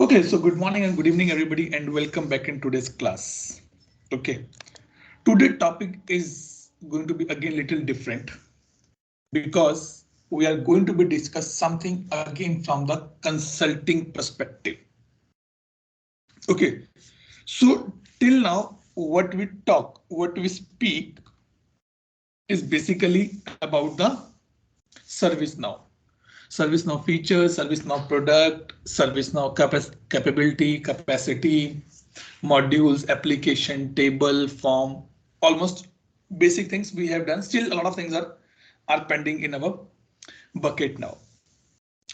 Okay, so good morning and good evening, everybody, and welcome back in today's class. Okay, today's topic is going to be again little different because we are going to be discuss something again from the consulting perspective. Okay, so till now, what we talk, what we speak is basically about the service now. Service now features, service now product, service now capability, capacity, modules, application, table, form, almost basic things we have done. Still, a lot of things are pending in our bucket now.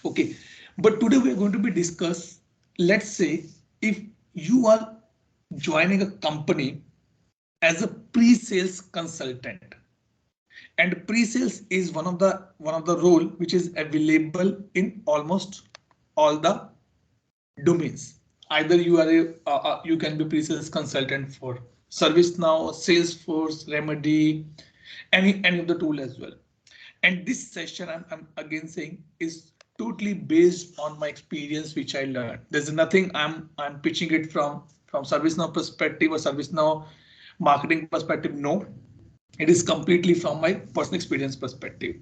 Okay, but today we are going to be discuss. Let's say if you are joining a company as a pre-sales consultant, and pre-sales is one of the role which is available in almost all the domains. Either you are you can be pre-sales consultant for ServiceNow, Salesforce, Remedy, any of the tool as well. And this session I'm again saying is totally based on my experience which I learned. There's nothing I'm pitching it from ServiceNow perspective or ServiceNow marketing perspective. No, it is completely from my personal experience perspective.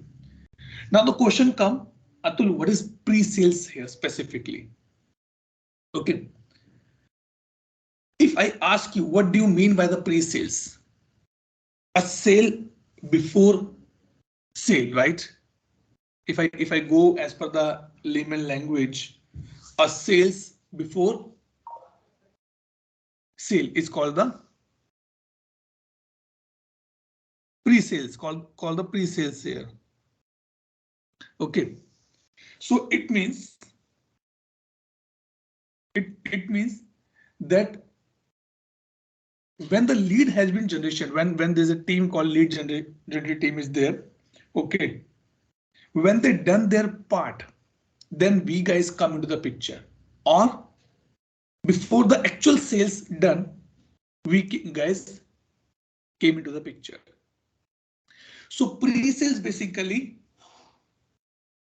Now the question come, Atul, what is pre-sales here specifically? Okay, if I ask you, what do you mean by the pre-sales? A sale before sale, right? If I go as per the layman language, a sales before sale is called the pre-sales, called the pre-sales here. Okay, so it means that when the lead has been generation, when there's a team called lead generator team is there, okay, when they done their part, then we guys come into the picture. Or before the actual sales done, we guys came into the picture. So pre-sales basically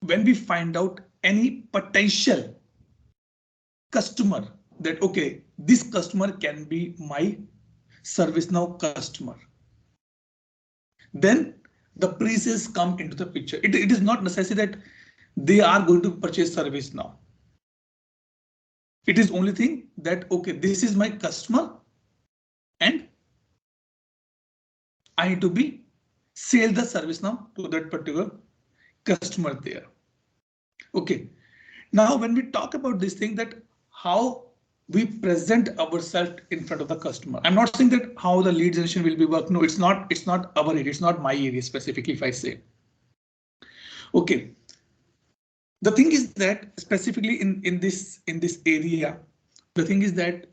when we find out any potential customer that okay, this customer can be my ServiceNow customer, then the pre-sales come into the picture. It is not necessary that they are going to purchase ServiceNow. It is only thing that okay, this is my customer and I need to be sell the ServiceNow to that particular customer there. Okay, now when we talk about this thing that how we present ourselves in front of the customer, I'm not saying that how the lead generation will be work. No, it's not our area, it's not my area specifically if I say. Okay, the thing is that specifically in this area, the thing is that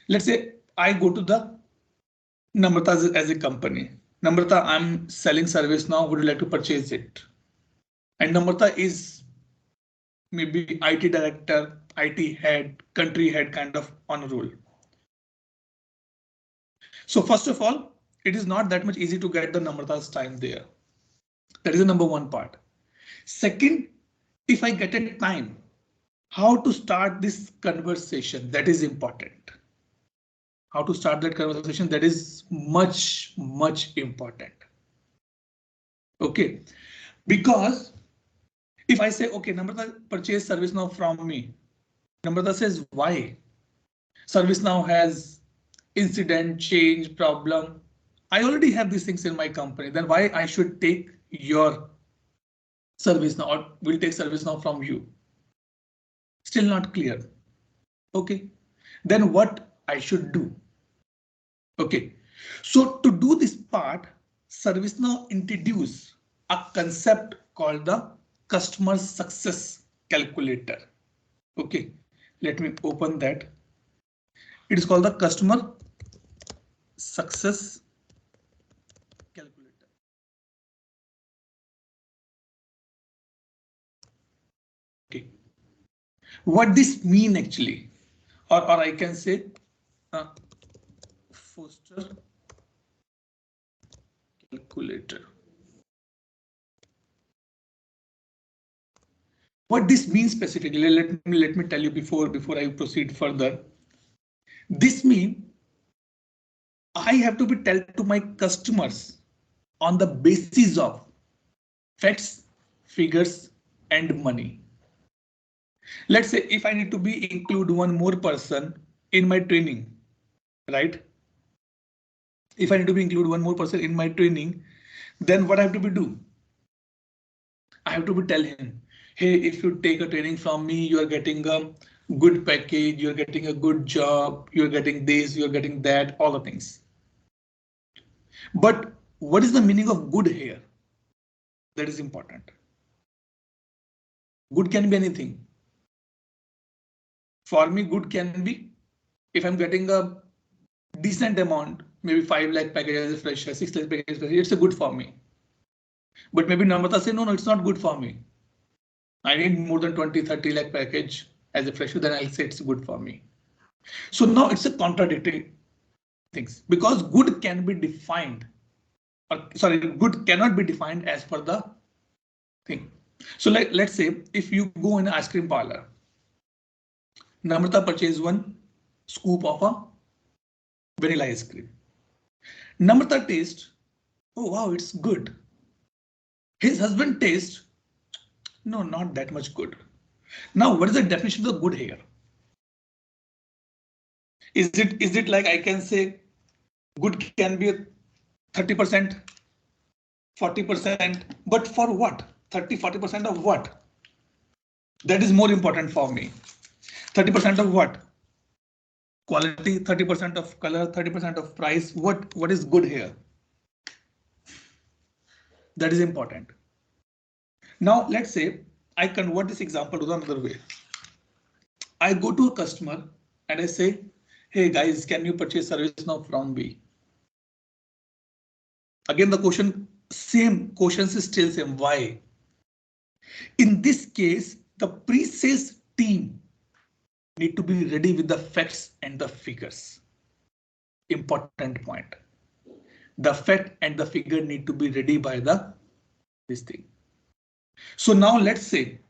let's say I go to the Namrata as a company. Namrata, I'm selling service now. Would you like to purchase it? And Namrata is maybe IT director, IT head, country head kind of on a roll. So first of all, it is not that much easy to get the Namrata's time there. That is the number one part. Second, if I get a time, how to start this conversation, that is important. How to start that conversation, that is much important. Okay, because if I say, okay, Namrata purchase ServiceNow from me, Namrata says, why? ServiceNow has incident, change, problem. I already have these things in my company. Then why I should take your ServiceNow or will take ServiceNow from you? Still not clear. Okay, then what I should do? Okay, so to do this part, ServiceNow introduce a concept called the customer success calculator. Okay, let me open that. It is called the customer success calculator. Okay, what this mean actually, or I can say Foster calculator. What this means specifically, let me tell you before I proceed further. This means I have to be tell to my customers on the basis of facts, figures, and money. Let's say if I need to be include one more person in my training, right? If I need to be include one more person in my training, then what I have to be do? I have to be tell him, hey, if you take a training from me, you are getting a good package, you're getting a good job, you're getting this, you're getting that, all the things. But what is the meaning of good here? That is important. Good can be anything. For me, good can be if I'm getting a decent amount, maybe 5 lakh package as a fresher, 6 lakh package as a fresher, it's a good for me. But maybe Namrata say, no, it's not good for me. I need more than 20-30 lakh package as a fresher, then I'll say it's good for me. So now it's a contradictory things because good can be defined, or sorry, good cannot be defined as per the thing. So let's say if you go in an ice cream parlor, Namrata purchase one scoop of a vanilla ice cream. Namrata taste, oh wow, it's good. His husband taste, no, not that much good. Now, what is the definition of the good here? Is it like I can say good can be 30%, 40%, but for what? 30-40% of what? That is more important for me. 30% of what? Quality, 30% of color, 30% of price. What is good here? That is important. Now let's say I convert this example to another way. I go to a customer and I say, hey guys, can you purchase service now from me? Again, the questions is still same. Why? In this case, the pre-sales team need to be ready with the facts and the figures. Important point. The fact and the figure need to be ready by this thing. So now let's say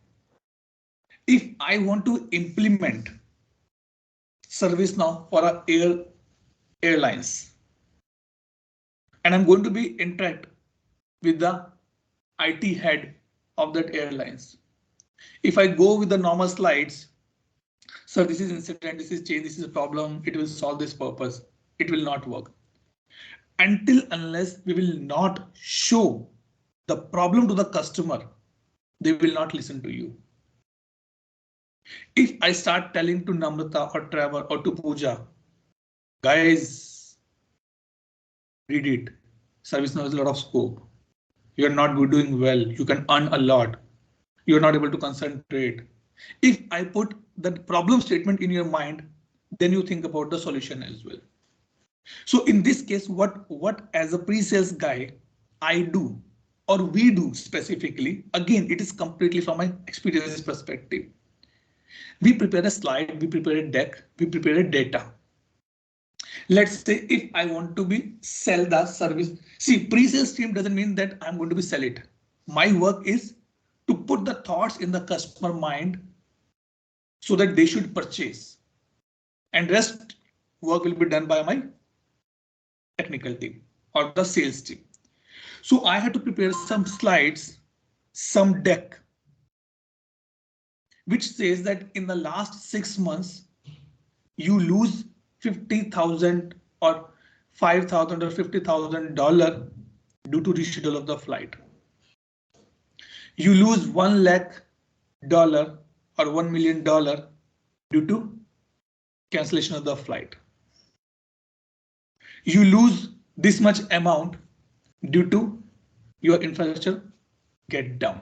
if I want to implement service now for a airlines, and I'm going to be interact with the IT head of that airlines. If I go with the normal slides, sir, this is incident, this is change, this is a problem, it will solve this purpose. It will not work. Until unless we will not show the problem to the customer, they will not listen to you. If I start telling to Namrata or Trevor or to Pooja, guys, read it. ServiceNow has a lot of scope. You're not doing well. You can earn a lot. You're not able to concentrate. If I put the problem statement in your mind, then you think about the solution as well. So in this case, what as a pre-sales guy, I do or we do specifically, again, it is completely from my experience perspective. We prepare a slide, we prepare a deck, we prepare a data. Let's say if I want to be sell the service. See, pre-sales team doesn't mean that I'm going to be sell it. My work is to put the thoughts in the customer mind so that they should purchase. And rest work will be done by my technical team or the sales team. So I had to prepare some slides, some deck, which says that in the last 6 months, you lose 50,000 or 5,000 or $50,000 due to reschedule of the flight. You lose $1 lakh or $1 million due to cancellation of the flight. You lose this much amount due to your infrastructure get down.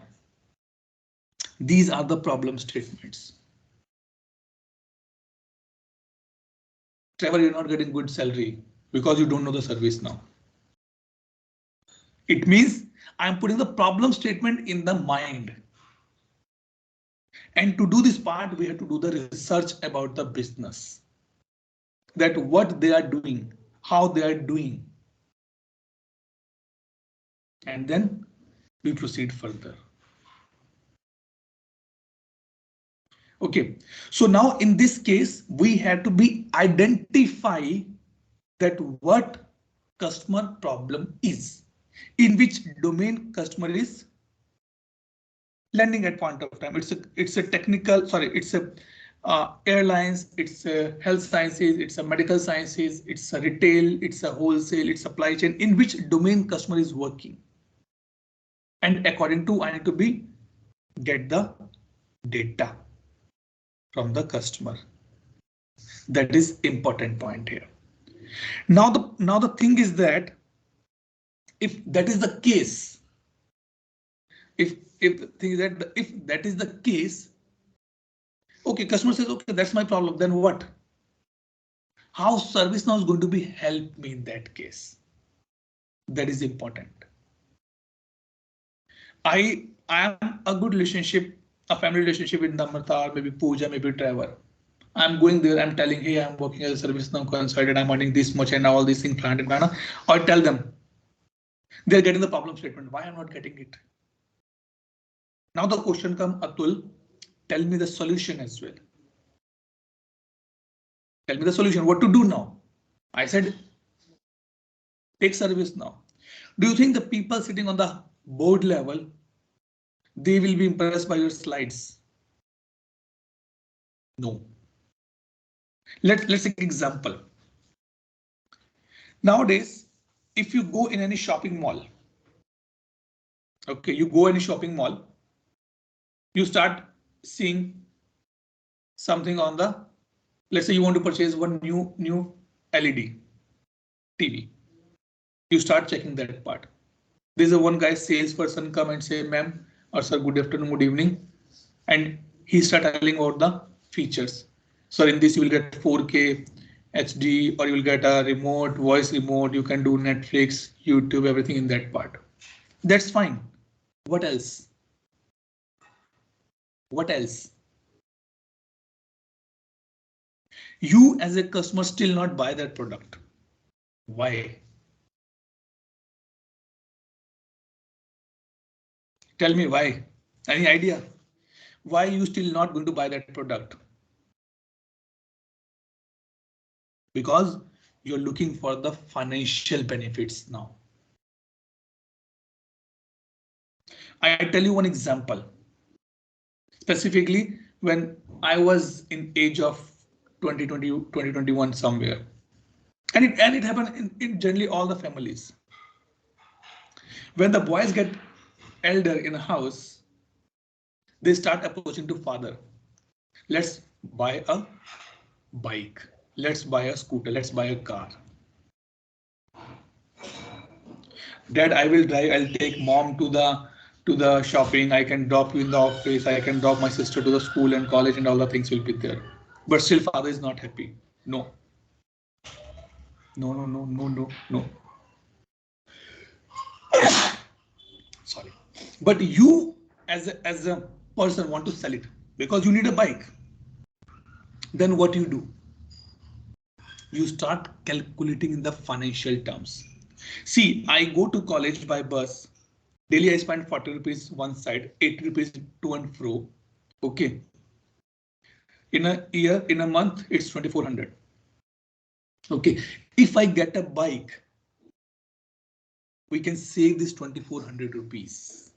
These are the problem statements. Trevor, you're not getting good salary because you don't know the service now. It means I'm putting the problem statement in the mind. And to do this part, we have to do the research about the business. That what they are doing, how they are doing. And then we proceed further. Okay, so now in this case, we have to be identify that what customer problem is, in which domain customer is landing at point of time. It's a technical, sorry, it's a airlines, it's a health sciences, it's a medical sciences, it's a retail, it's a wholesale, it's supply chain, in which domain customer is working. And according to, I need to be get the data from the customer. That is important point here. Now the thing is that if that is the case, if the thing is that if that is the case, okay, customer says, okay, that's my problem. Then what? How ServiceNow is going to be help me in that case? That is important. I am a good relationship, a family relationship with Namrata, maybe Pooja, maybe Trevor. I'm going there, I'm telling, hey, I'm working as a ServiceNow consultant, I'm earning this much and all these things planned in Ghana. Or tell them they're getting the problem statement. Why I'm not getting it? Now the question comes, Atul, tell me the solution as well. Tell me the solution, what to do now? I said, take ServiceNow. Do you think the people sitting on the board level, they will be impressed by your slides? No. Let's take example. Nowadays, if you go in any shopping mall, okay, you go in a shopping mall, you start seeing something on the, let's say you want to purchase one new LED TV. You start checking that part. There's a one guy salesperson come and say, ma'am or sir, good afternoon, good evening. And he start telling about the features. So in this you will get 4K HD, or you will get a remote, voice remote, you can do Netflix, YouTube, everything in that part. That's fine. What else? What else? You as a customer still not buy that product. Why? Tell me why. Any idea? Why you still not going to buy that product? Because you're looking for the financial benefits now. I tell you one example. Specifically, when I was in age of 2020, 2021 somewhere, and it happened in generally all the families. When the boys get elder in a house, they start approaching to father. Let's buy a bike. Let's buy a scooter. Let's buy a car. Dad, I will drive. I'll take mom to the shopping. I can drop you in the office. I can drop my sister to the school and college, and all the things will be there. But still, father is not happy. No. No, no, no, no, no, no. Sorry. But you as a person want to sell it because you need a bike. Then what you do? You start calculating in the financial terms. See, I go to college by bus. Daily I spend 40 rupees one side, 80 rupees to and fro. Okay. In a year, in a month, it's 2400. Okay. If I get a bike, we can save this 2400 rupees.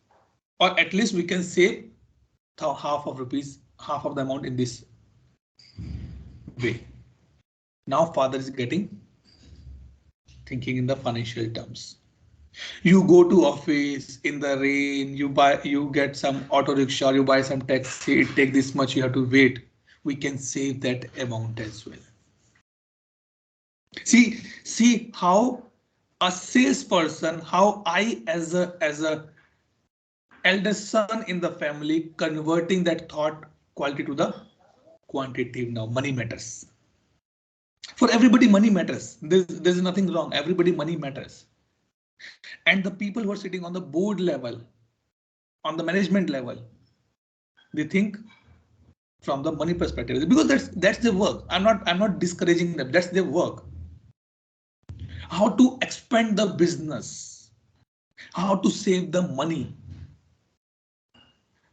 Or at least we can save half of rupees, half of the amount in this way. Now father is thinking in the financial terms. You go to office in the rain, you get some auto rickshaw, you buy some taxi, it take this much, you have to wait. We can save that amount as well. See how a salesperson, how I as a elder son in the family converting that thought quality to the quantitative. Now money matters. For everybody, money matters. There's nothing wrong. Everybody, money matters. And the people who are sitting on the board level, on the management level, they think from the money perspective, because that's their work. I'm not discouraging them. That's their work. How to expand the business, how to save the money.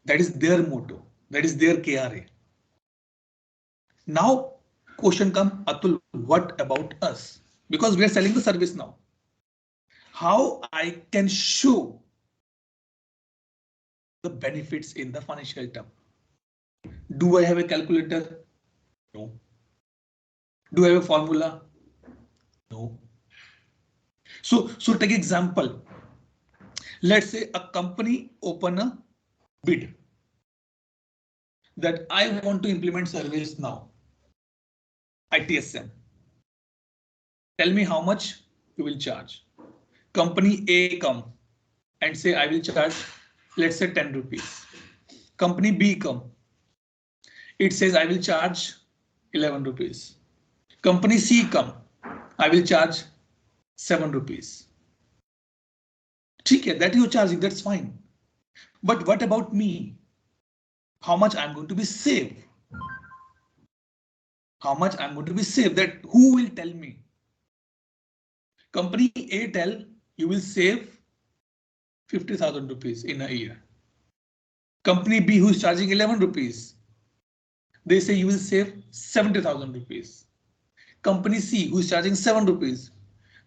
That is their motto. That is their KRA. Now question come, Atul, what about us? Because we are selling the service now. How I can show the benefits in the financial term? Do I have a calculator? No. Do I have a formula? No. So take example. Let's say a company open a bid that I want to implement service now. ITSM. Tell me how much you will charge. Company A come and say I will charge, let's say 10 rupees. Company B come. It says I will charge 11 rupees. Company C come. I will charge 7 rupees. Okay, that you're charging, that's fine. But what about me? How much I'm going to be saved? How much I'm going to be saved? That who will tell me? Company A tell you will save 50,000 rupees in a year. Company B who is charging 11 rupees, they say you will save 70,000 rupees. Company C who is charging 7 rupees,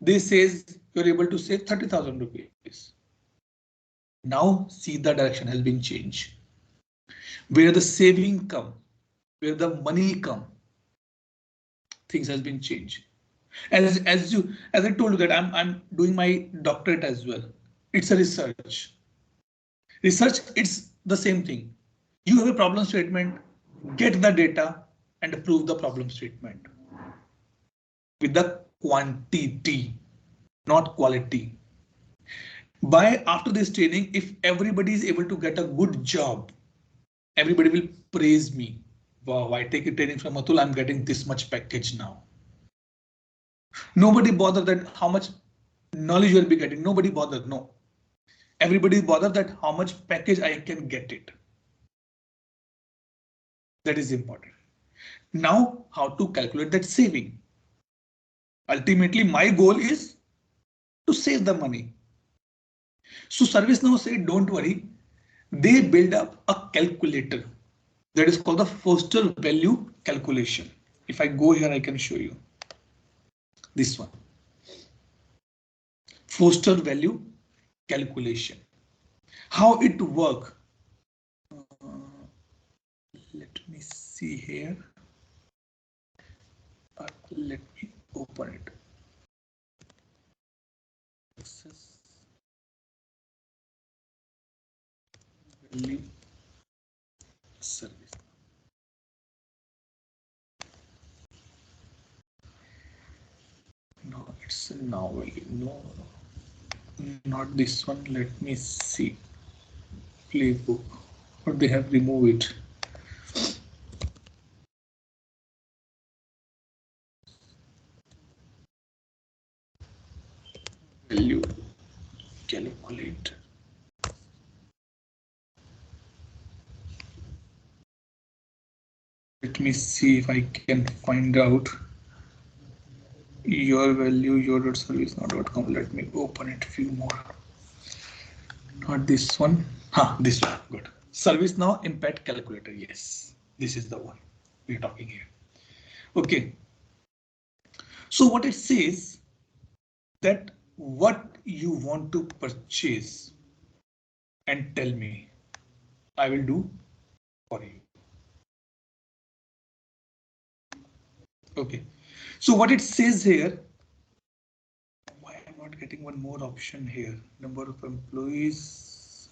they says you're able to save 30,000 rupees. Now see the direction has been changed. Where the saving come, where the money come, things has been changed. As I told you that I'm doing my doctorate as well. It's a research. Research, it's the same thing. You have a problem statement, get the data and prove the problem statement with the quantity, not quality. By after this training, if everybody is able to get a good job, everybody will praise me. Wow, I take a training from Atul, I'm getting this much package now. Nobody bothered that how much knowledge you will be getting. Nobody bothered. No. Everybody bothered that how much package I can get it. That is important. Now, how to calculate that saving? Ultimately, my goal is to save the money. So ServiceNow say, don't worry. They build up a calculator that is called the Foster value calculation. If I go here, I can show you this one. Foster value calculation. How it work? Let me see here. Let me open it. Access value service. No, it's a now value. No, not this one. Let me see. Playbook. Or they have removed it. Value calculator. Let me see if I can find out your value, your.servicenow.com. Let me open it few more. Not this one. This one. Good. ServiceNow impact calculator. Yes, this is the one we're talking here. Okay. So what it says that what you want to purchase and tell me, I will do for you. Okay. So what it says here, why am I not getting one more option here? Number of employees.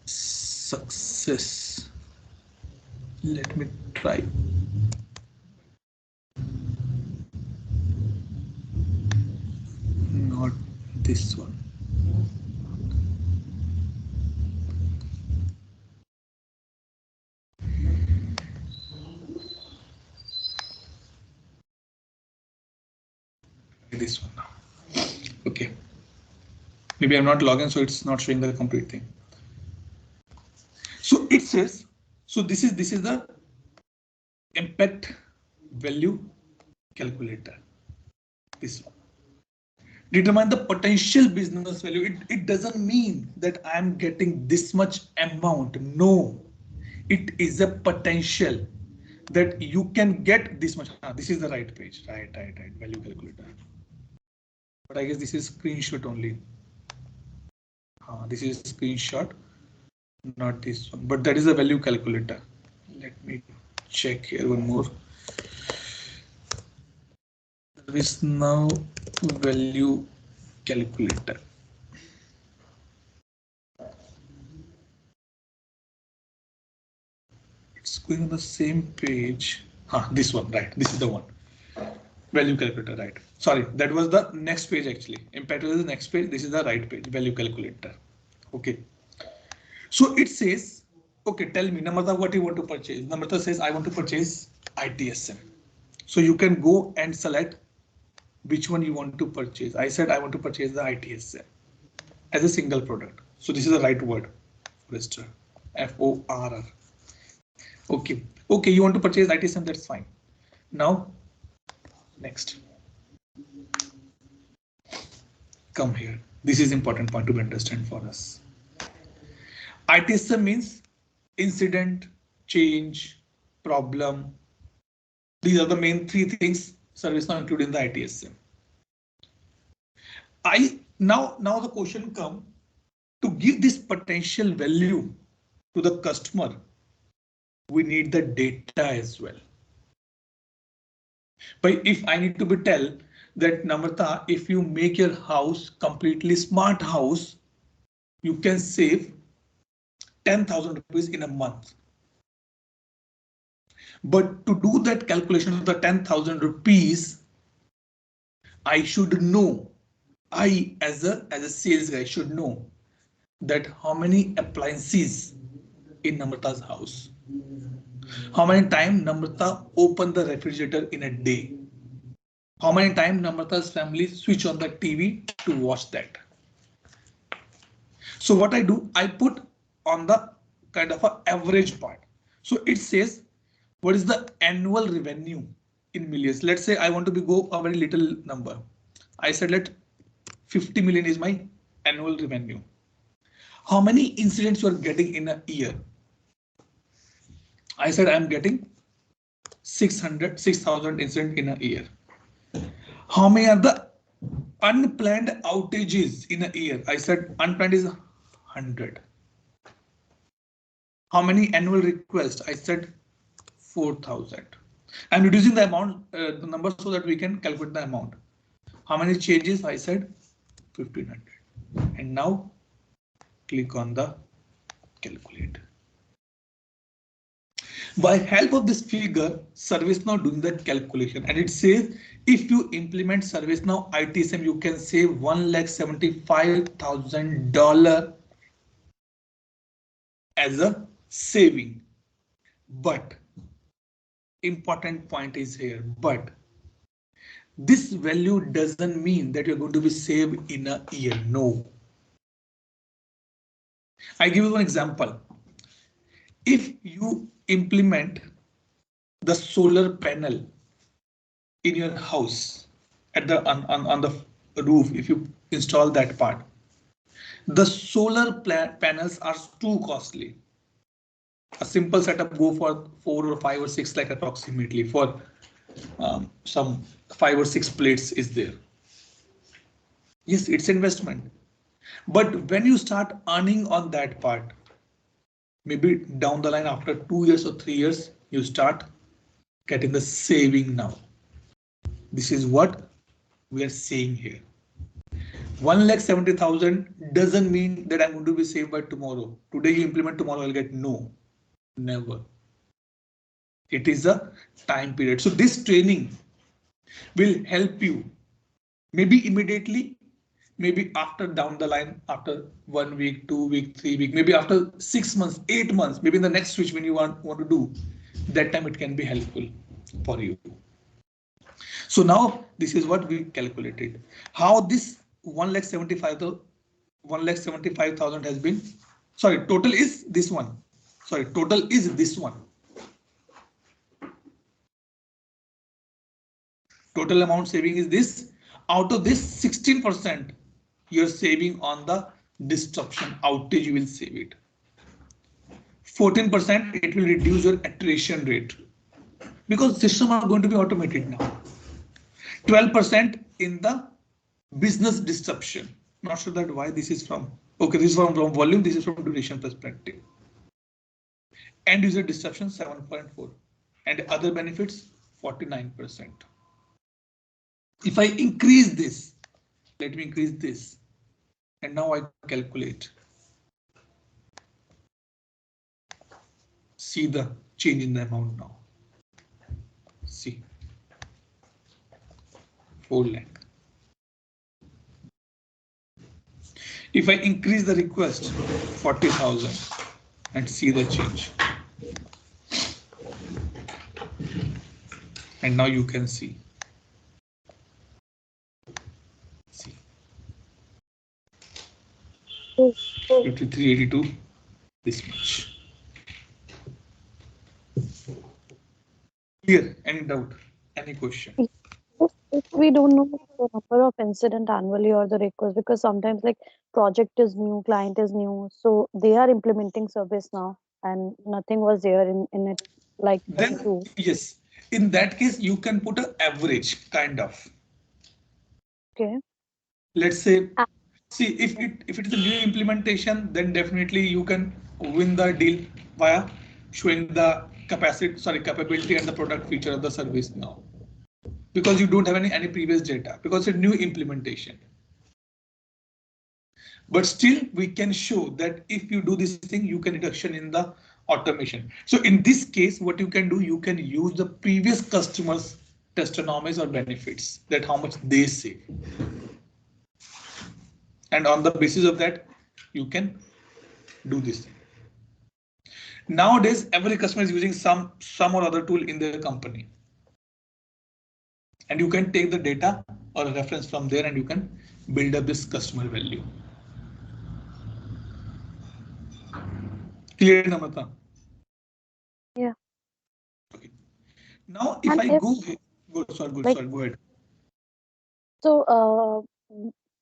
Success. Let me try. Not this one. This one now. Okay. Maybe I'm not logging, so it's not showing the complete thing. So it says, so this is the impact value calculator. This one. Determine the potential business value. It doesn't mean that I'm getting this much amount. No, it is a potential that you can get this much. This is the right page. Right. Value calculator. But I guess this is screenshot only. This is screenshot, not this one. But that is a value calculator. Let me check here one more. Service now value calculator. It's going on the same page. This one, right? This is the one. Value calculator, right? Sorry, that was the next page actually. Impact is the next page. This is the right page. Value calculator. Okay. So it says, okay, tell me, Namrata, what you want to purchase? Namrata says, I want to purchase ITSM. So you can go and select which one you want to purchase. I said I want to purchase the ITSM as a single product. So this is the right word. Forrester. FORR. Okay. Okay, you want to purchase ITSM, that's fine. Now, next. Come here. This is important point to understand for us. ITSM means incident, change, problem. These are the main three things ServiceNow included in the ITSM. Now the question comes, to give this potential value to the customer, we need the data as well. But if I need to be tell that Namrata, if you make your house completely smart house, you can save 10,000 rupees in a month. But to do that calculation of the 10,000 rupees, I should know, I as a sales guy should know that how many appliances in Namrata's house. How many times Namrata open the refrigerator in a day? How many times Namrata's family switch on the TV to watch that? So what I do, I put on the kind of an average part. So it says, what is the annual revenue in millions? Let's say I want to go a very little number. I said let 50 million is my annual revenue. How many incidents you are getting in a year? I said I'm getting 6,000 incidents in a year. How many are the unplanned outages in a year? I said unplanned is 100. How many annual requests? I said 4,000. I'm reducing the amount, the number so that we can calculate the amount. How many changes? I said 1,500. And now click on the calculate. By help of this figure, ServiceNow doing the calculation, and it says if you implement ServiceNow ITSM, you can save $175,000 as a saving. But important point is here, but this value doesn't mean that you're going to be saved in a year. No. I give you one example. If you implement the solar panel in your house at the on the roof, if you install that part, the solar panels are too costly. A simple setup go for 4 or 5 or 6 lakh approximately for some 5 or 6 plates is there. Yes, it's investment. But when you start earning on that part, maybe down the line after 2 years or 3 years, you start getting the saving now. This is what we are saying here. 1,70,000 doesn't mean that I'm going to be saved by tomorrow. Today you implement, tomorrow I'll get no, never. It is a time period. So this training will help you maybe immediately, maybe after down the line, after 1 week, 2 weeks, 3 weeks, maybe after 6 months, 8 months, maybe in the next switch when you want to do, that time it can be helpful for you. So now this is what we calculated. How this 1,75,000 has been, sorry, total is this one. Sorry, total is this one. Total amount saving is this. Out of this 16%, you're saving on the disruption outage, you will save it. 14% it will reduce your attrition rate because systems are going to be automated now. 12% in the business disruption. Not sure that why this is from. Okay, this is from volume, this is from duration perspective. End user disruption 7.4 and other benefits 49%. If I increase this, let me increase this, and now I calculate. See the change in the amount now. See, 4 lakh. If I increase the request 40,000 and see the change. And now you can see. See. 5382, this much. Clear? Any doubt? Any question? If we don't know the number of incident annually or the request, because sometimes like project is new, client is new, so they are implementing service now and nothing was there in it like then two. Yes, in that case you can put an average kind of. Okay. Let's say, see if it is a new implementation, then definitely you can win the deal via showing the capability and the product feature of the service now, because you don't have any previous data, because it's a new implementation. But still we can show that if you do this thing, you can reduction in the automation. So in this case, what you can do, you can use the previous customers testimonials or benefits, that how much they save. And on the basis of that, you can do this thing. Nowadays, every customer is using some or other tool in their company. And you can take the data or a reference from there and you can build up this customer value. Clear, Namrata? Yeah. Okay. Now, if I go ahead. So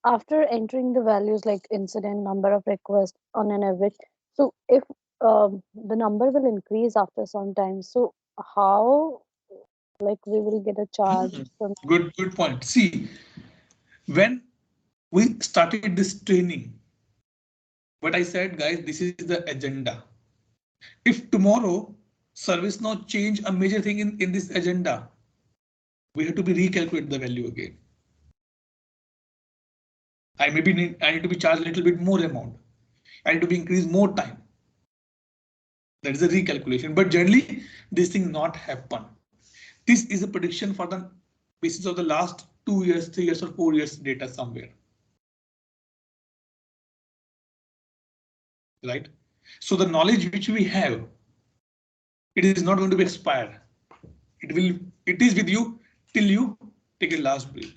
after entering the values like incident, number of requests on an average, so if the number will increase after some time, so how like we will get a charge from Good point. See, when we started this training, what I said, guys, this is the agenda. If tomorrow ServiceNow change a major thing in this agenda, we have to be recalculate the value again. I need to be charged a little bit more amount. I need to be increased more time. That is a recalculation, but generally this thing not happen. This is a prediction for the basis of the last 2 years, 3 years or 4 years data somewhere. Right? So the knowledge which we have, it is not going to be expired. It is with you till you take a last breath.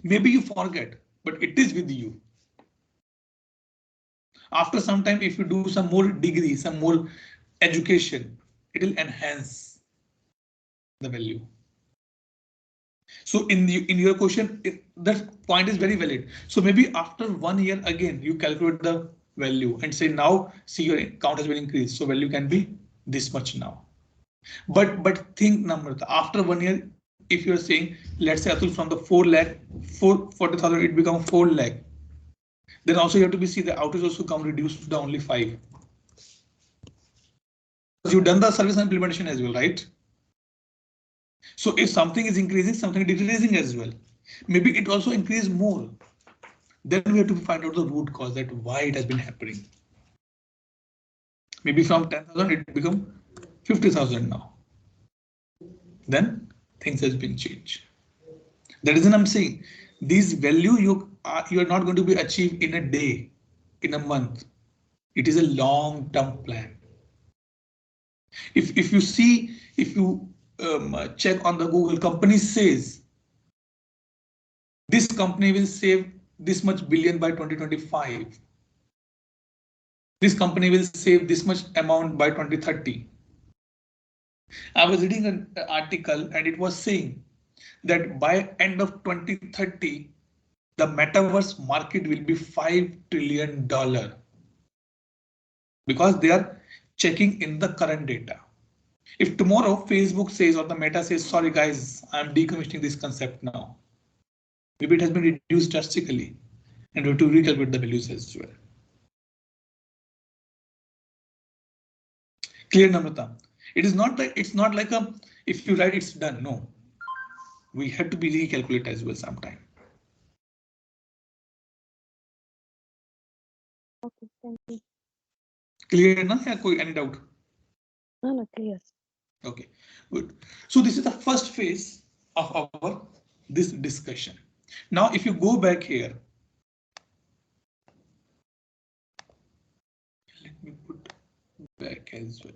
Maybe you forget, but it is with you. After some time, if you do some more degree, some more education, it will enhance the value. So in your question, that point is very valid. So maybe after 1 year again, you calculate the value and say now see your count has been increased. So value can be this much now. But think Namrata, after 1 year, if you're saying, let's say Atul, from the 4 lakh, 40,000, it become 4 lakh. Then also you have to be see the outage also come reduced to only 5. You've done the service implementation as well, right? So if something is increasing, something decreasing as well. Maybe it also increase more. Then we have to find out the root cause, that why it has been happening. Maybe from 10,000 it become 50,000 now. Then things has been changed. That is what I'm saying. This value you are not going to be achieved in a day, in a month. It is a long-term plan. If you see, if you check on the Google, company says this company will save this much billion by 2025. This company will save this much amount by 2030. I was reading an article and it was saying that by end of 2030, the metaverse market will be $5 trillion because they are checking in the current data. If tomorrow Facebook says or the Meta says, sorry guys, I'm decommissioning this concept now. Maybe it has been reduced drastically and we have to recalculate the values as well. Clear, Namrata? It's not like a if you write it's done. No, we have to be recalculate as well sometime. Okay, thank you. Clear na? Any doubt? No, clear. Okay, good. So this is the first phase of our this discussion. Now, if you go back here, let me put back as well.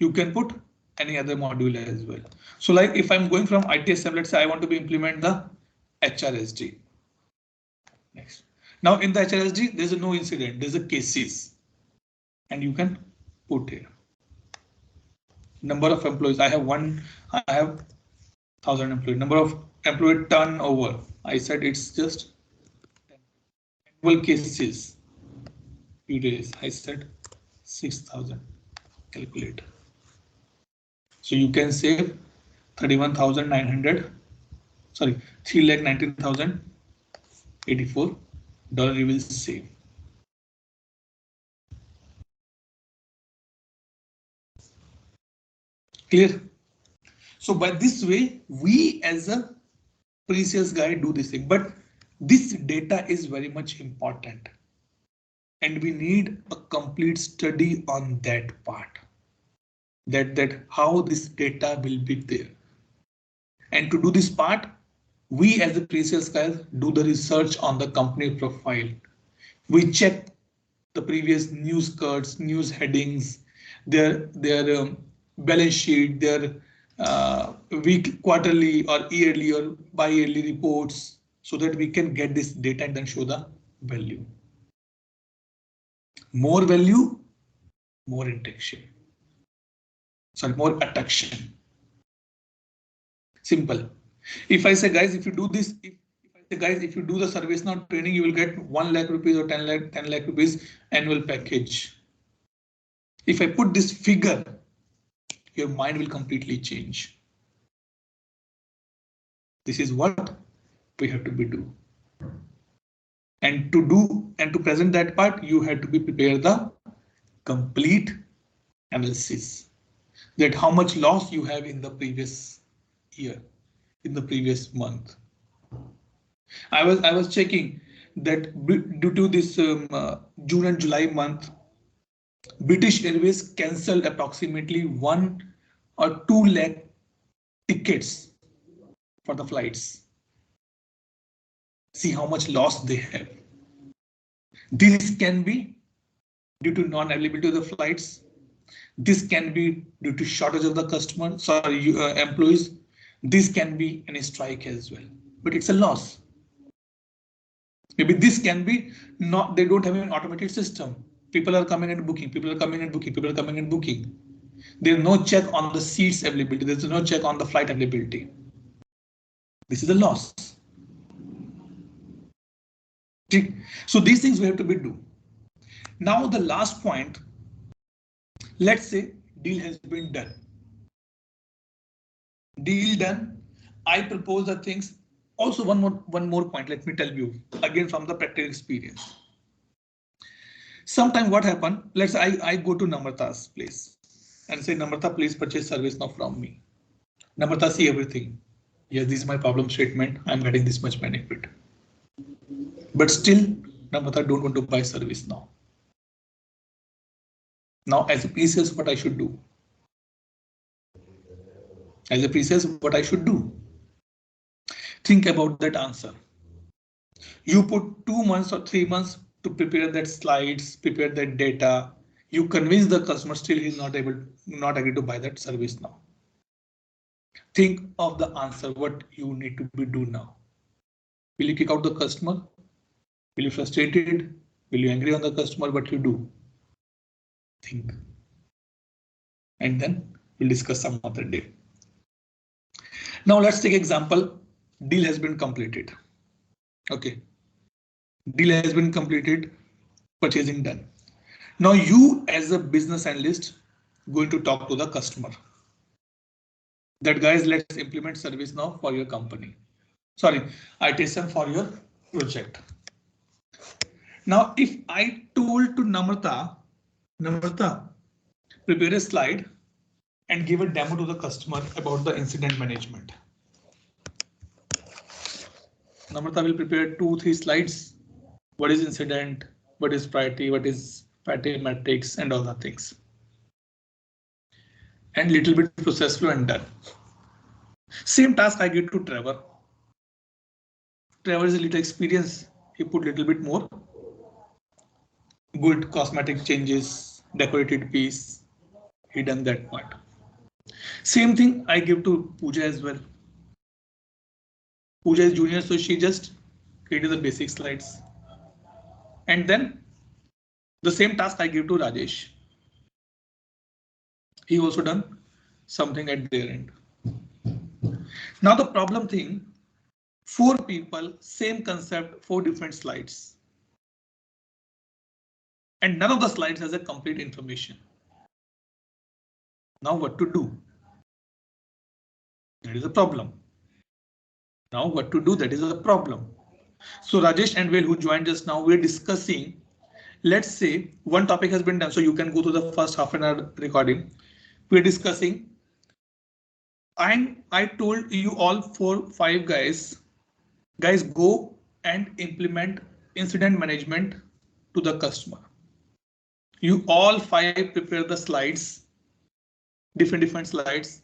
You can put any other module as well. So like if I'm going from ITSM, let's say I want to implement the HRSD. Next. Now in the HRSD, there's a no incident, there's a cases. And you can put here. Number of employees, I have 1,000 employees. Number of employee turnover, I said it's just 10. Annual cases, few days, I said 6,000. Calculate. So you can save 31,900. Sorry, 3,19,084 dollar you will save. Clear? So by this way, we as a Precious guy do this thing, but this data is very much important and we need a complete study on that part. That how this data will be there. And to do this part, we as the Precious guys do the research on the company profile. We check the previous news cuts, news headings, their balance sheet, their week, quarterly or yearly or bi-yearly reports so that we can get this data and then show the value. More value, more interaction. Sorry, more attraction. Simple. If I say, guys, if you do this, if I say, guys, if you do the ServiceNow training, you will get 1 lakh rupees or 10 lakh rupees annual package. If I put this figure, your mind will completely change. This is what we have to be do. And to do and to present that part, you have to be prepare the complete analysis. That how much loss you have in the previous year, in the previous month. I was checking that due to this June and July month, British Airways cancelled approximately 1 or 2 lakh tickets for the flights. See how much loss they have. This can be due to non-availability of the flights. This can be due to shortage of the employees. This can be a strike as well, but it's a loss. Maybe this can be not, they don't have an automated system. People are coming and booking, people are coming and booking, people are coming and booking. There's no check on the seats availability. There's no check on the flight availability. This is a loss. So these things we have to be do. Now the last point, let's say deal has been done. Deal done. I propose the things. Also one more point, let me tell you again from the practical experience. Sometime what happened, let's say I go to Namrata's place and say, Namrata, please purchase ServiceNow from me. Namrata see everything. Yes, this is my problem statement. I'm getting this much benefit. But still, Namrata don't want to buy ServiceNow. Now, as a pre-sales, what I should do? As a pre-sales, what I should do? Think about that answer. You put 2 months or 3 months to prepare that slides, prepare that data. You convince the customer, still he's not agree to buy that service now. Think of the answer, what you need to be do now. Will you kick out the customer? Will you frustrated? Will you angry on the customer? What you do? Think. And then we'll discuss some other day. Now let's take example. Deal has been completed. Okay. Deal has been completed. Purchasing done. Now you as a business analyst going to talk to the customer. That guys, let's implement service now for your company. Sorry, ITSM for your project. Now, if I told to Namrata, prepare a slide and give a demo to the customer about the incident management. Namrata will prepare 2-3 slides. What is incident? What is priority? What is priority metrics and all the things. And little bit process flow and done. Same task I give to Trevor. Trevor is a little experience. He put little bit more. Good cosmetic changes, decorated piece. He done that part. Same thing I give to Pooja as well. Pooja is junior, so she just created the basic slides. And then the same task I give to Rajesh. He also done something at their end. Now the problem thing, 4 people, same concept, 4 different slides. And none of the slides has a complete information. Now what to do? That is a problem. Now what to do? That is a problem. So Rajesh and Will, who joined just now, we're discussing. Let's say one topic has been done, so you can go to the first half an hour recording. We're discussing. I told you all 4-5 guys go and implement incident management to the customer. You all 5 prepare the slides, different slides,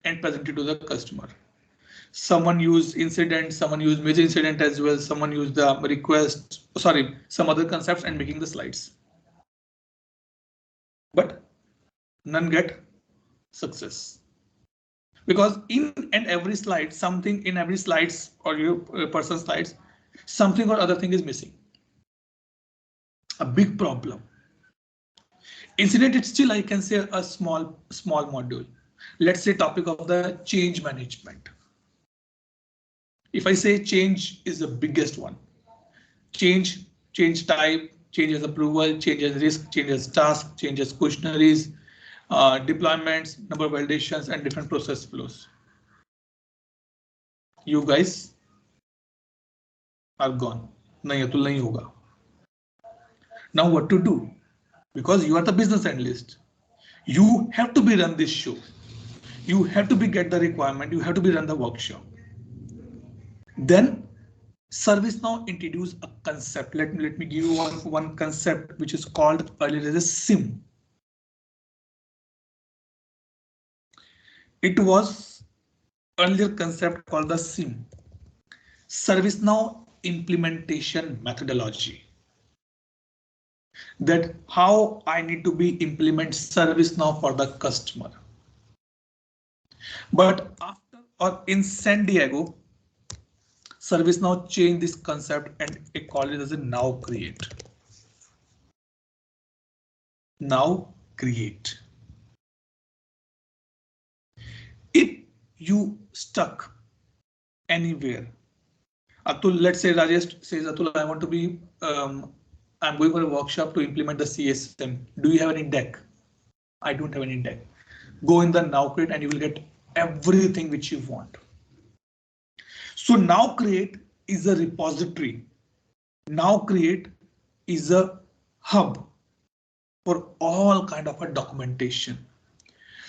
and present it to the customer. Someone use incident, someone use major incident as well, someone use the request, sorry, some other concepts and making the slides. But none get success. Because in and every slide, something in every slides or your person slides, something or other thing is missing. A big problem. Incident, it's still I can say a small module. Let's say topic of the change management. If I say change is the biggest one, change type, change as approval, change as risk, change as task, change as questionnaires, deployments, number of validations, and different process flows. You guys are gone. Nahi to nahi hoga. Now what to do? Because you are the business analyst. You have to be run this show. You have to be get the requirement. You have to be run the workshop. Then ServiceNow introduce a concept. Let me give you one concept which is called earlier as a SIM. It was earlier concept called the SIM, ServiceNow implementation methodology. That how I need to be implement ServiceNow for the customer. But after or in San Diego, ServiceNow changed this concept and it called it as a NowCreate. NowCreate. If you stuck anywhere, Atul, let's say Rajesh says, Atul, I want to be, I'm going for a workshop to implement the CSM. Do you have any deck? I don't have any deck. Go in the NowCreate and you will get everything which you want. So NowCreate is a repository. NowCreate is a hub for all kind of a documentation,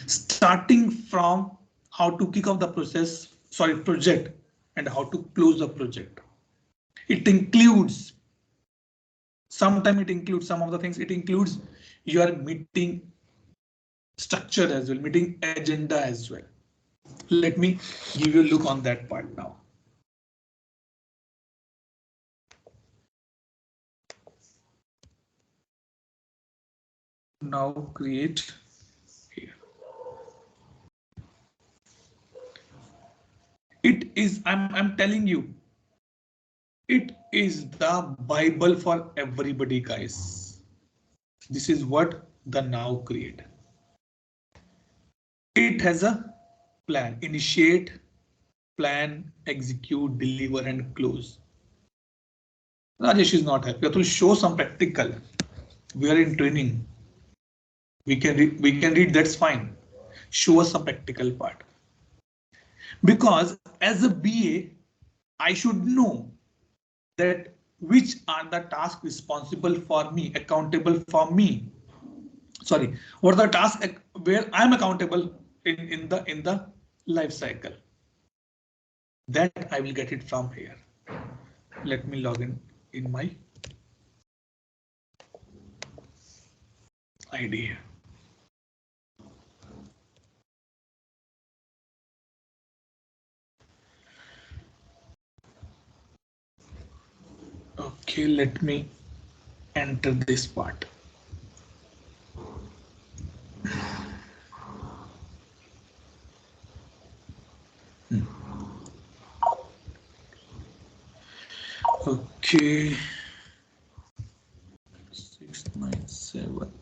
starting from how to kick off the project and how to close the project. It includes, sometimes it includes some of the things. It includes your meeting structure as well, meeting agenda as well. Let me give you a look on that part now. NowCreate here. It is, I'm telling you, it is the Bible for everybody, guys. This is what the NowCreate. It has a plan, initiate, plan, execute, deliver, and close. Rajesh is not happy. We have to show some practical. We are in training. We can read. That's fine. Show us some practical part. Because as a BA, I should know that which are the tasks responsible for me, accountable for me. Sorry, what are the tasks where I'm accountable in the life cycle. That I will get it from here. Let me log in my ID. Okay, let me enter this part. Okay. 697.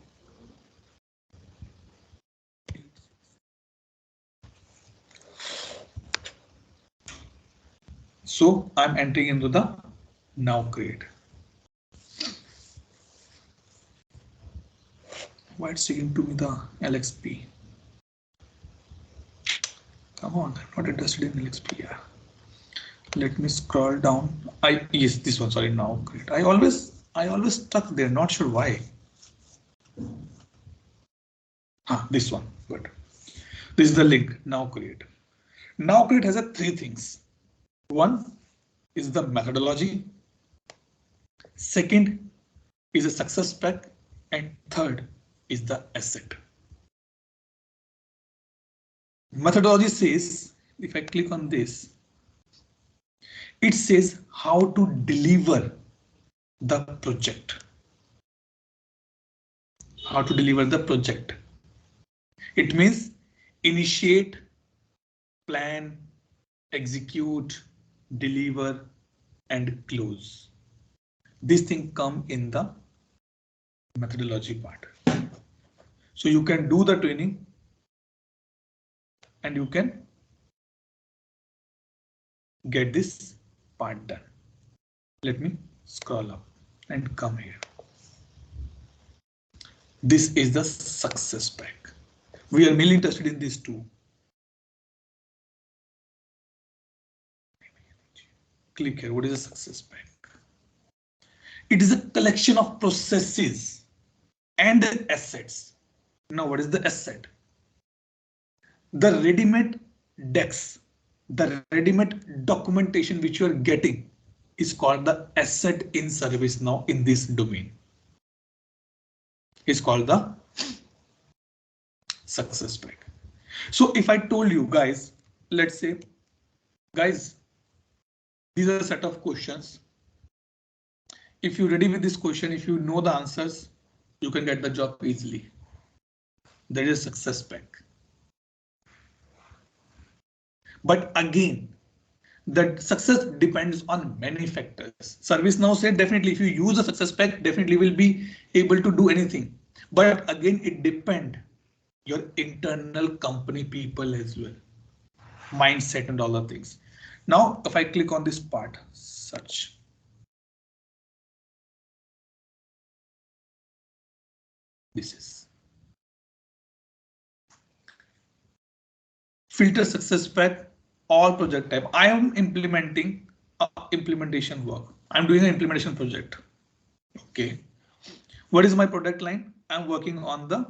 So I'm entering into the NowCreate. Why it's taking to me the LXP? Come on, I'm not interested in LXP. Yeah. Let me scroll down. Yes, this one. Sorry, NowCreate. I always stuck there. Not sure why. This one. Good. This is the link. NowCreate. NowCreate has three things. One is the methodology. Second is a success pack, and third is the asset. Methodology says, if I click on this, it says how to deliver the project. How to deliver the project. It means initiate, plan, execute, deliver, and close. This thing come in the methodology part. So you can do the training and you can get this part done. Let me scroll up and come here. This is the success pack. We are mainly interested in these two. Click here. What is a success pack? It is a collection of processes and assets. Now, what is the asset? The ready-made decks, the ready-made documentation which you are getting is called the asset in service now in this domain. It's called the success pack. So if I told you guys, let's say, guys, these are a set of questions. If you're ready with this question, if you know the answers, you can get the job easily. There is a success pack. But again, the success depends on many factors. ServiceNow said definitely if you use a success pack, definitely will be able to do anything. But again, it depends your internal company people as well, mindset and all the things. Now, if I click on this part, search. This is filter success pack, all project type. I am implementing implementation work. I'm doing an implementation project. Okay. What is my product line? I'm working on the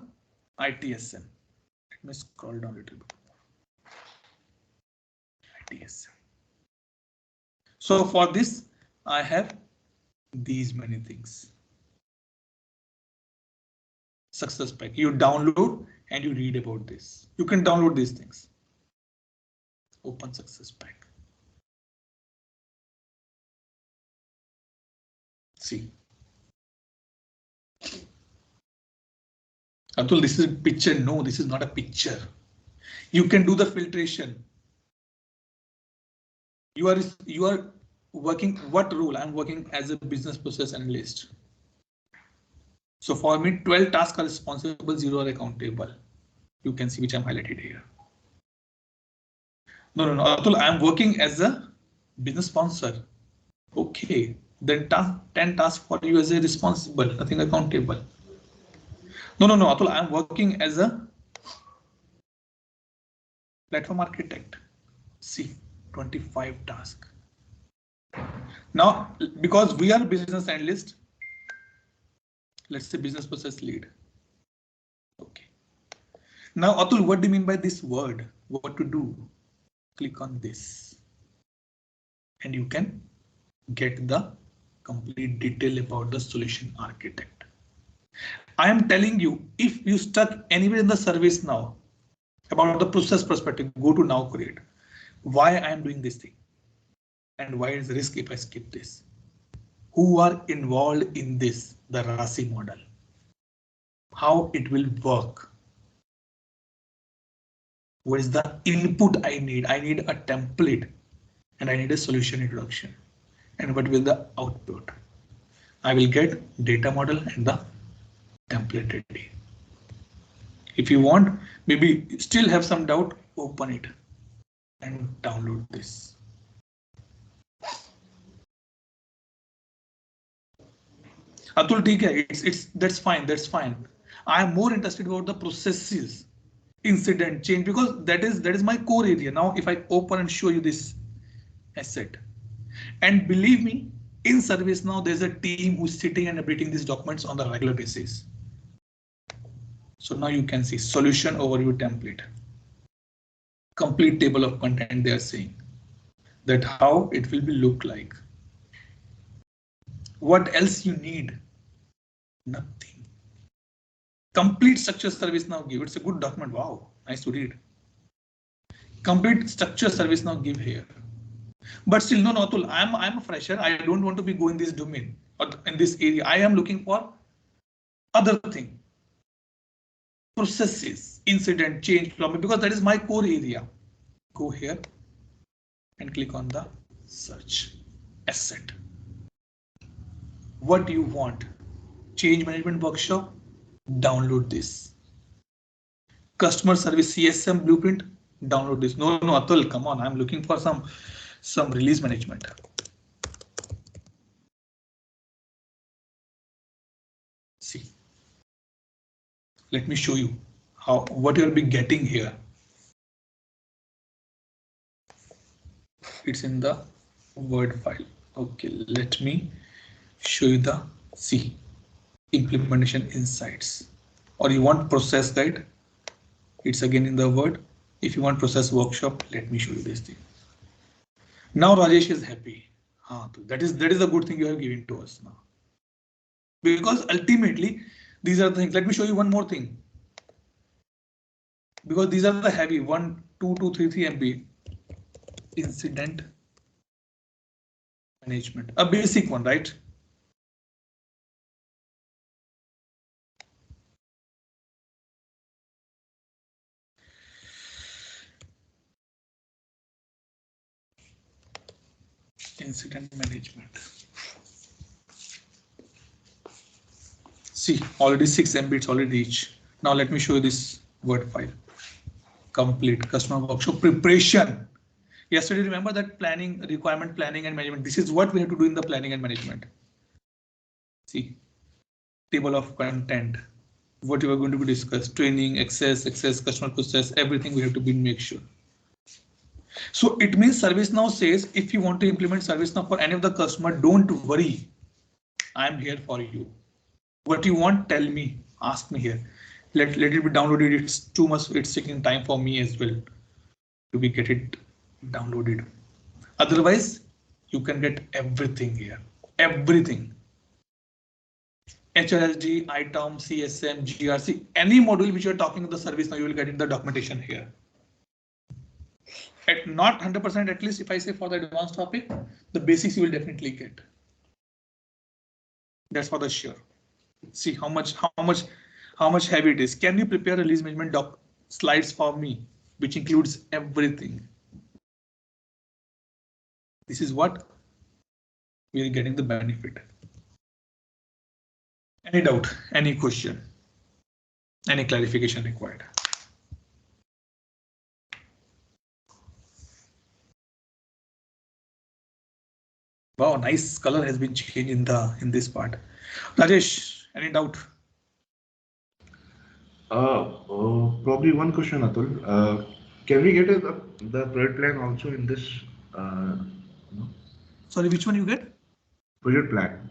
ITSM. Let me scroll down a little bit. ITSM. So for this, I have these many things. Success pack. You download and you read about this. You can download these things. Open success pack. See. Atul, this is a picture. No, this is not a picture. You can do the filtration. You are working what role? I'm working as a business process analyst. So for me, 12 tasks are responsible, 0 are accountable. You can see which I'm highlighted here. No, Atul, I'm working as a business sponsor. Okay, then 10 tasks for you as a responsible, nothing accountable. No, Atul, I'm working as a platform architect. See, 25 tasks. Now, because we are business analyst, let's say business process lead. Okay. Now, Atul, what do you mean by this word? What to do? Click on this. And you can get the complete detail about the solution architect. I am telling you, if you stuck anywhere in the service now about the process perspective, go to NowCreate. Why I am doing this thing and why is the risk if I skip this? Who are involved in this? The RASI model. How it will work. What is the input I need? I need a template and I need a solution introduction. And what will the output? I will get data model and the template ready. If you want, maybe still have some doubt, open it and download this. Atul, that's fine. I am more interested about the processes, incident change, because that is my core area. Now, if I open and show you this asset, and believe me, in ServiceNow, there's a team who's sitting and updating these documents on the regular basis. So now you can see solution overview template, complete table of content. They are saying that how it will be look like. What else you need? Nothing. Complete structure ServiceNow give. It's a good document. Wow, nice to read. Complete structure ServiceNow give here. But still, no, Atul, I'm a fresher. I don't want to be going this domain or in this area. I am looking for other thing. Processes, incident, change, problem, because that is my core area. Go here and click on the search asset. What you want? Change management workshop. Download this. Customer service CSM blueprint. Download this. No, Atul, come on. I'm looking for some release management. See. Let me show you what you'll be getting here. It's in the Word file. Okay, let me show you the implementation insights. Or you want process guide? It's again in the Word. If you want process workshop, let me show you this thing. Now Rajesh is happy. That is a good thing you have given to us now. Because ultimately these are the things. Let me show you one more thing. Because these are the heavy 1, 2, 2, 3, 3 MB incident management, a basic one, right? Incident management. See, already 6 MB, it's already reached. Now let me show you this Word file. Complete customer workshop preparation. Yesterday, remember that planning, requirement planning and management. This is what we have to do in the planning and management. See, table of content. What you are going to be discussed, training, access, customer process, everything we have to be make sure. So it means ServiceNow says if you want to implement ServiceNow for any of the customer, don't worry. I'm here for you. What you want, tell me, ask me here. Let it be downloaded. It's too much. It's taking time for me as well to be get it downloaded. Otherwise, you can get everything here. Everything. HRSD, ITOM, CSM, GRC, any module which you're talking of the service now, you will get in the documentation here. At not 100%, at least if I say for the advanced topic, the basics you will definitely get. That's for the sure. See how much heavy it is. Can you prepare release management slides for me, which includes everything? This is what we are getting the benefit. Any doubt, any question, any clarification required? Wow, nice color has been changed in this part. Rajesh, any doubt? Probably one question, Atul. Can we get the project plan also in this you know, Sorry, which one you get? project plan?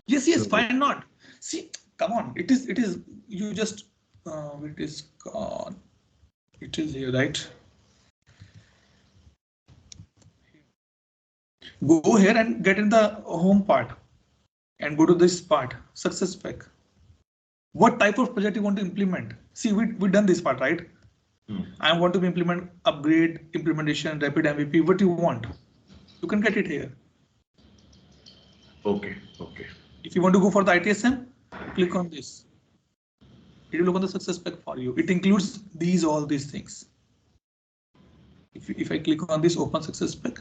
Yes, yes, So, why not? See, come on, it is, you just, it is gone. It is here, right? Go here and get in the home part and go to this part, success spec. What type of project you want to implement? See, we done this part, right? I want to implement upgrade, implementation, rapid MVP, what you want. You can get it here. okay, okay. If you want to go for the ITSM, click on this. It will open the success spec for you. It includes all these things. If I click on this open success spec,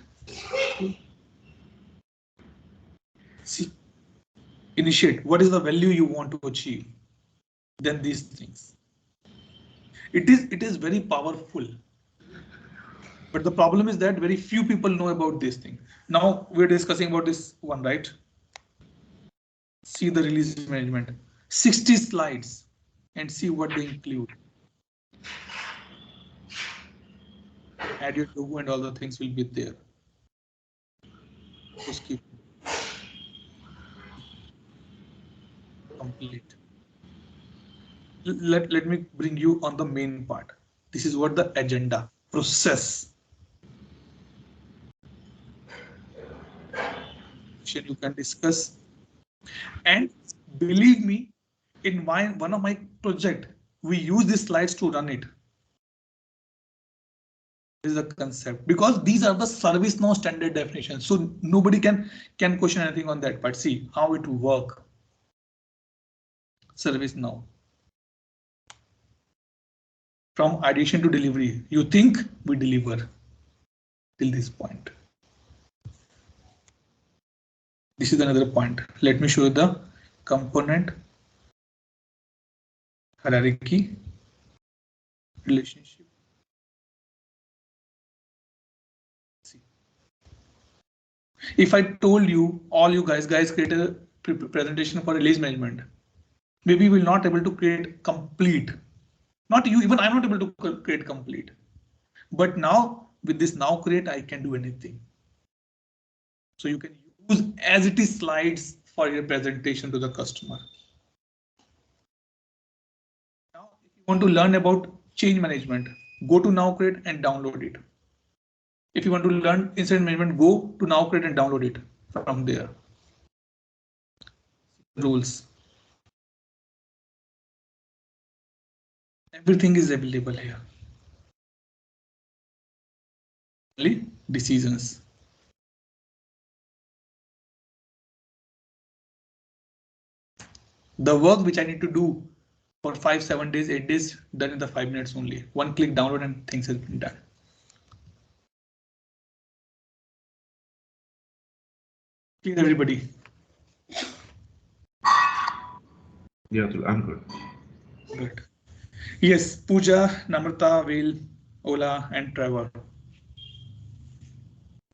see, initiate, what is the value you want to achieve? Then these things. It is very powerful. But the problem is that very few people know about this thing. Now we're discussing about this one, right? See the release management, 60 slides and see what they include. Add your logo and all the things will be there. Just keep complete. Let me bring you on the main part. This is what the agenda process. You can discuss, and believe me, in one of my project, we use these slides to run it. This is the concept because these are the ServiceNow standard definitions, so nobody can question anything on that. But see how it will work. ServiceNow. From ideation to delivery, you think we deliver till this point. This is another point. Let me show you the component hierarchy relationship. See. If I told you, all you guys create a presentation for release management, maybe we will not able to create complete. Not you, even I'm not able to create complete. But now with this NowCreate, I can do anything. So you can use as it is slides for your presentation to the customer. Now, if you want to learn about change management, go to NowCreate and download it. If you want to learn incident management, go to NowCreate and download it from there. Rules. Everything is available here. Only decisions. The work which I need to do for 5, 7 days, 8 days, done in the 5 minutes only. One click download and things has been done. Clear, everybody? Yeah, I'm good. Good. Yes, Pooja, Namrata, Will, Ola, and Trevor.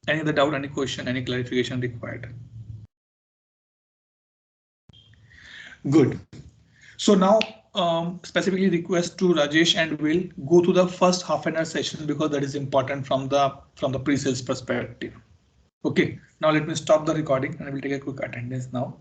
Any other doubt, any question, any clarification required? Good. So now specifically request to Rajesh and Will go to the first half an hour session because that is important from the pre-sales perspective. Okay, now let me stop the recording and I will take a quick attendance now.